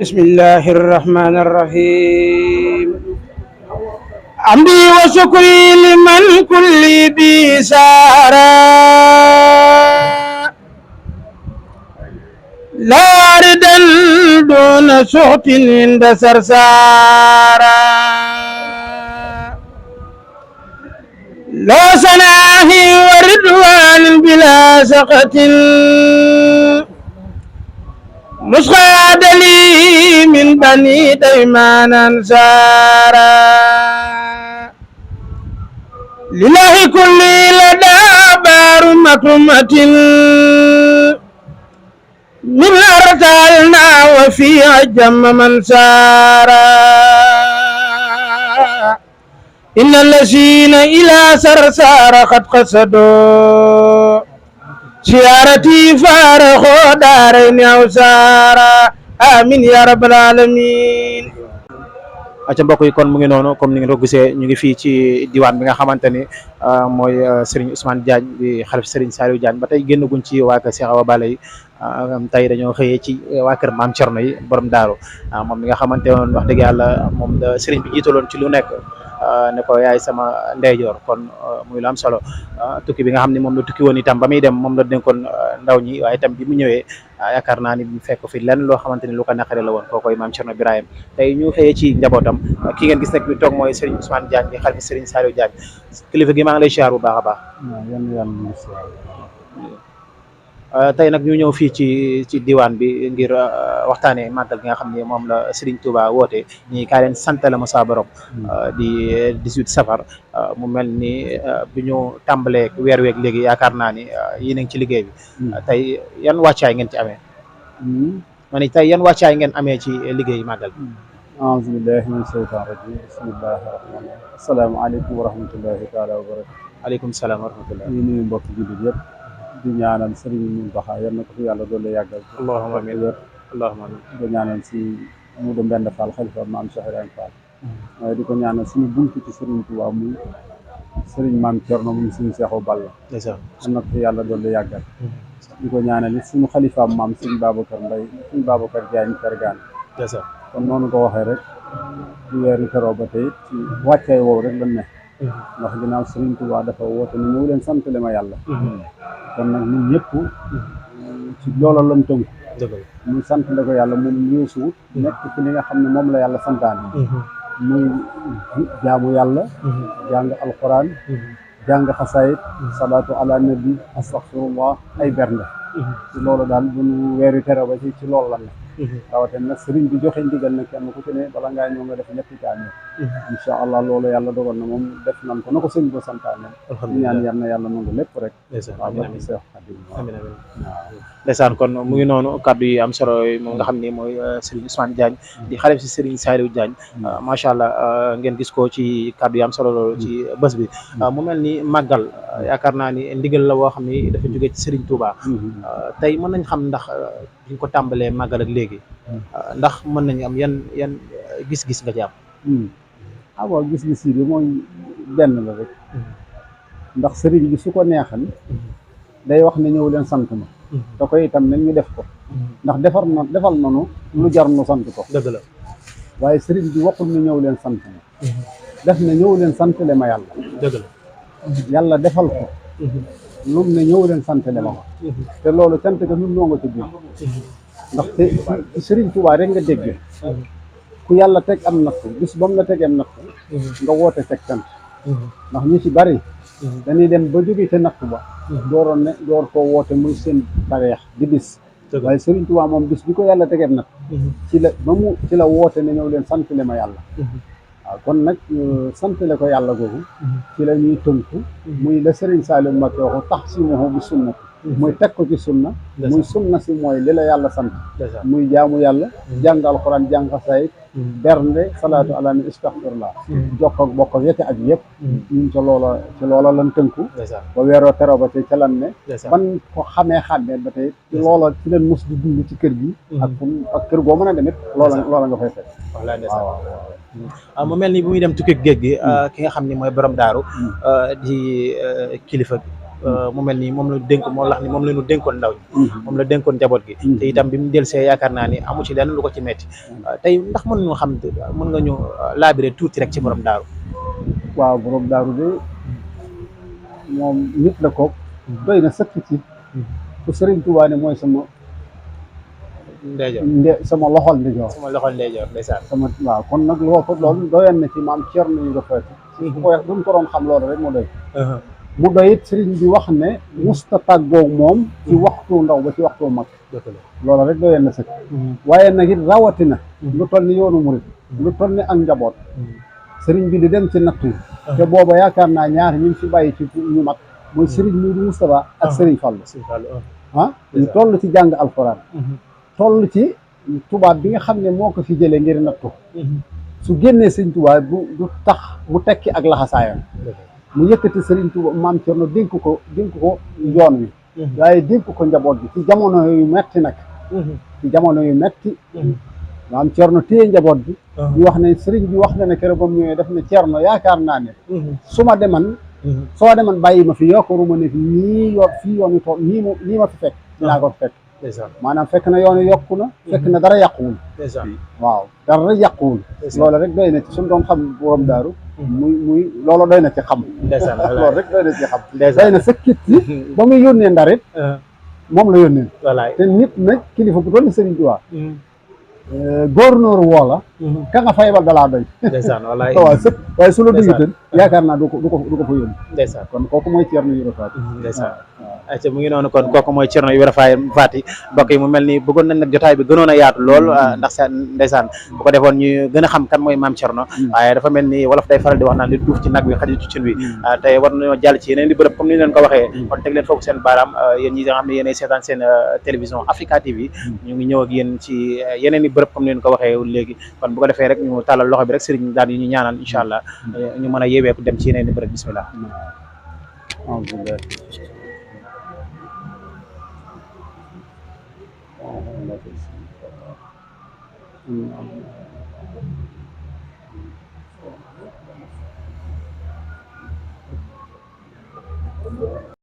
بسم الله الرحمن الرحيم. حمدي وشكري لمن كل بسارة لا ردا دون سخط عند سرسارة لا سناه ورضوان بلا سخط مسقاد لي من بني ديمان أنصارا لله كل لدى بار مكرمة من أرسلنا وفيها جم من سارا إن الذين إلى سرسار قد قصدوا سيارتي فارخو دارين أوسارا آمين يا رب العالمين. acca mbokk yi kon mu ngi noonu comme ni ngeen ko gisee ñu ngi fii ci diwaan bi nga xamante ni mooy Serigne Ousmane Diagne di xalif Serigne Saliou Diagne ba tey génn guñ ci waa kër Cheikh Awa Balla yi tey dañoo xëyee ci waa kër Maam Thierno yi borom daaru moom mi nga xamante woon wax dëgg yàlla moom la Serigne bi jiitaloon ci lu nekk ne ko yaay sama ndeyjoor kon muy lu am solo tukki bi nga xam ne moom la tukki woon itam ba muy dem moom la dénkoon ndaw ñi waaye itam bi mu ñëwee yaakaar naa ni fekk fi lenn loo xamante ni lu ko naqare la woon kookoy Maam Thierno Birahim tey ñu xëyee ci njabootam ki ngeen gis nag bi toog mooy Serigne Ousmane Diagne di xalifa Serigne Saliou Diagne kilifa gi maa ngi lay siyaar bu baax a baax. Tey nag ñu ñëw fii ci diwaan bi ngir waxtaanee màggal gi nga xam ne moom la Serigne Touba woote ñi kaa leen sant la ma saa borom di 18 safar mu mel ni bi ñu tàmbalee weer weeg léegi yaakaar naa ni yéen a ngi ci liggéey bi tey yan wàccaay ngeen ci amee ma ni tey yan wàccaay ngeen amee ci liggéey màggal bi. أعوذ بالله من الشيطان الرجيم بسم الله الرحمن الرحيم السلام عليكم ورحمة الله تعالى وبركاته. aleykum salaam wa rahmatullah. ñu nuyu mbokk jullit yëpp di ñaanal Serigne Mountakha yal na ko fi yàlla doole yàggal. allahumma amiin allahumma amiin. di ko ñaanal si Modou Mbenda Fall xalifa Maam Cheikh Ibrahima Fall. waaye di ko ñaanal suñu buntu ci Serigne Touba muy Serigne Maam Thierno muy suñu Cheikh Awa Balla. ndeysaan. yal na ko fi yàlla doole yàggal. di ko ñaanal it suñu xalifa maam Serigne Babacar Mbaye Serigne Babacar Diagne Fergane. ndeysaan. kon noonu ko waxee rek ci weeru teroo ba tey ci wàccaay woowu rek lañ ne ndax ginnaaw Serigne Touba dafa woote ni ñëw leen sant le ma yàlla kon nag ñun ñëpp ci loola lañ tënku muy sant le ko yàlla moom ñëesuwut nekk ci li nga xam ne moom la yàlla santaane muy jaamu yàlla jàng alquran jàng xasaayit salaatu ala nabi astaghfirullah ay bernde ci loolu daal bu ñu weeru teroo ba ci loolu la ne rawatina nag sëriñ bi joxe ndigal na kenn ku ci ne bala ngaa ñëw nga def ñetti kaamil incha allah loolu yàlla dogal na moom def nan ko na ko sëñ ba santaane ñaan yal na yàlla nangu lépp rek waaw barke Seex Xaadim amiin amiin waaw ndeysaan kon mu ngi noonu kàddu yi am solo moom nga xam ni mooy Serigne Ousmane Diagne di xalif si Serigne Saliou Diagne macha allah ngeen gis ko ci kàddu yi am solo loolu ci bés bi mu mel ni màggal yaakaar naa ni ndigal la woo xam ni dafa jógee ci Serigne Touba tey mën nañ xam ndax biñ ko tàmbalee màggal ak léegi ndax mën nañu am yan gis-gis nga ci am. waaw gis-gis yi bi mooy benn la rek ndax sëriñ bi su ko neexan day wax ne ñëw leen sant ma da koy itam nañ ñu def ko ndax defal nanu lu jar nu sant ko dëgg la waaye sëriñ bi waxul ne ñëw leen sant ma def ne ñëw leen sant le ma yàlla dëgg la yàlla defal ko lum ne ñëw leen sant le ma ko te loolu cant ko ñun noo nga ci biir ndax te ci Sëriñ Tuubaa rek nga dégg ku yàlla teg am natt bis ba mu la tegee natt nga woote teg cant ndax ñu ci bari dañuy dem ba jóge te natt ba door koo woote muy seen tareex di bis waaye Sëriñ Tuubaa moom bis bi ko yàlla tegee natt ci la woote ne ñëw leen sant le ma yàlla waaw kon nag sant le ko yàlla googu ci la ñuy tënku muy la Sëriñ Saliou Mbacké waxu tax si moom bi sunnati muy teg ko ci sunna muy sunna si mooy li la yàlla sant muy jaamu yàlla jàng alxuraan jàng xasaayid bernde salaatu ala nabi astaghfirullah jokk ak bokk ak yete ak yëpp ñun ci loola lan tënku ba weeroo teroo ba tey ca lan ne ban ko xamee ba tey ci loola ci leen mus di dund ci kër gi ak kër goo mën a demit loola nga fay fekk waaw mu mel ni bu muy dem tukki géej gi ki nga xam ni mooy borom daaru di kilifa mu mel ni moom la dénk moom la wax ni moom la ñu dénkoon ndaw ñi moom la dénkoon njaboot gi te itam bi mu delsee yaakaar naa ni amu ci lenn lu ko ci metti tey ndax mën ñu xam mën nga ñu laabiré tuuti rek ci borom daaru waaw borom daaru de moom nit la ko doy na sëkk ci ku Sëriñ Tuubaa ne mooy sama sama loxol ndijoor sama loxol ndeyjoor ndeysaan sama waaw kon nag loolu doyoon na ci maam Cerno ñu nga fekk ko wax duñ ko doon xam loolu rek mu doy mu doy it sëriñ bi wax ne musta tàggoog moom ci waxtu ndaw ba ci waxtu mag loolu rek doyoon na sëkk waaye nag it rawatina lu toll ni yoonu murit lu toll ni ak njaboot sëriñ bi di dem ci nattu yi te booba yaakaar naa ñaar ñu fi bàyyi ci ñu mag mooy sëriñ Muudu Moustapha ak sëriñ Fallu ñu toll ci jàng alxuraan toll ci tubaab bi nga xam ne moo ko fi jëlee ngir nattu su génnee sëriñ Tuubaa du tax mu tekki ak laxasaayam mu yëkkati sëriñ Tuubaa maam Cerno dénk ko yoon wi waaye dénk ko njaboot bi ci jamono yu metti nag ci jamono yu metti maam Cerno téye njaboot bi ñu wax ne sëriñ bi wax na ne keroog ba mu ñëwee daf ne Cerno yaakaar naa ne soo deman bàyyi ma fi yokkaruma ne fi fii yoon wi tool nii ma fi fekk dinaa ko fekk maanaam fekk na yoon wi yokku na fekk na dara yàquwul waaw dara yàquwul loolu rek doy na ci suñu doon xam borom daaru muy loolu doy na ci xam loolu rek doy na ci xam doy na sëkkit ci ba muy yónnee ndarit moom la yónnee te nit nag kilifa bu doon Sëriñ Tuubaa gouverneur woo la ka nga faybal dalaa doy waaw sëpp waaye su la dugitan yaakaar naa du ko fa yónni kon kooku mooy Cerno Ibra Faty acca mu ngi noonu kon kooku mooy Cerno Ibra Faty mbokk yi mu mel ni bëggoon nañ nag jotaay bi gënoon a yaatu lool ndax ndeysaan bu ko defoon ñu gën a xam kan mooy maam Cerno waaye dafa mel ni wolof day faral di wax naan li duuf ci nag wi xajul ci cin wi tey war nañoo jàll ci yeneen di bërëb comme ni leen ko waxee kon teg leen foofu seen baaraam yéen ñi nga xam ne yéenay seetaan seen télévision Africa TV ñu ngi ñëw ak yéen ci yeneen i bërëb comme ni leen ko waxee léegi kon bu ko defee rek ñu tàllal loxo bi rek sëriñ daal yi ñu ñaanal incha allah ñu mën a yeeweeku dem ci yeneen i bërëb bismillah